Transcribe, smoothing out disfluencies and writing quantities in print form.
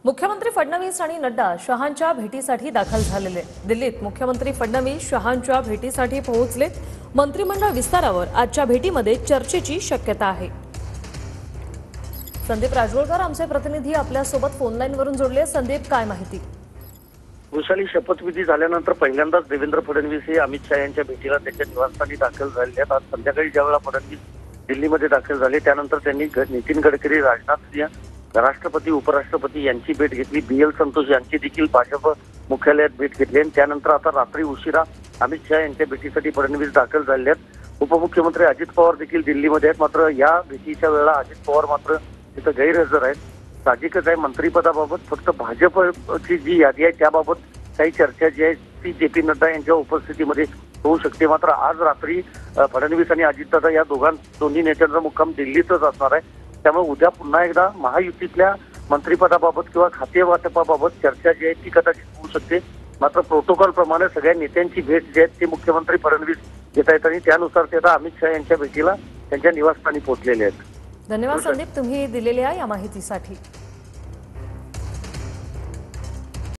मुख्यमंत्री फडणवीस आणि नड्डा शहांच्या भेटीसाठी दाखल झालेले। दिल्लीत मुख्यमंत्री फडणवीस शहांच्या भेटीसाठी पोहोचले। मंत्रिमंडळ विस्तारावर आजच्या भेटीमध्ये चर्चेची शक्यता आहे। संदीप राजगोळकर आमचे प्रतिनिधी आपल्या सोबत फोन लाईनवरून जोडले। संदीप, काय माहिती? वैशाली, शपथविधी झाल्यानंतर पहिल्यांदाच देवेंद्र फडणवीस हे अमित शहा यांच्या भेटीला त्यांच्या निवासस्थानी दाखल झाले आहेत। आज संध्याकाळी ज्यावेळेला फडणवीस दिल्लीमध्ये दाखल झाले त्यानंतर त्यांनी नितीन गडकरी, राजनाथ सिंह, राष्ट्रपती, उपराष्ट्रपती यांची भेट घेतली। BL संतोष यांची देखील भाजप मुख्यालयात भेट घेतली आणि त्यानंतर आता रात्री उशिरा अमित शहा यांच्या भेटीसाठी फडणवीस दाखल झाले आहेत। उपमुख्यमंत्री अजित पवार देखील दिल्लीमध्ये आहेत, मात्र या भेटीच्या वेळेला अजित पवार मात्र तिथं गैरहजर आहेत। साहजिकच आहे, मंत्रिपदाबाबत फक्त भाजपची जी यादी आहे त्याबाबत काही चर्चा जी आहे ती JP नड्डा यांच्या उपस्थितीमध्ये होऊ शकते। मात्र आज रात्री फडणवीस आणि अजितदादा या दोन्ही नेत्यांचा मुक्काम दिल्लीतच असणार आहे। त्यामुळे उद्या पुन्हा एकदा महायुतीतल्या मंत्रिपदाबाबत किंवा खाते वाटपाबाबत चर्चा जी आहे ती कदाचित होऊ शकते। मात्र प्रोटोकॉल प्रमाणे सगळ्या नेत्यांची भेट जी आहे ती मुख्यमंत्री फडणवीस घेत आहेत आणि त्यानुसार ते आता अमित शहा यांच्या भेटीला त्यांच्या निवासस्थानी पोहोचलेले आहेत। धन्यवाद संदीप, तुम्ही दिलेल्या या माहितीसाठी।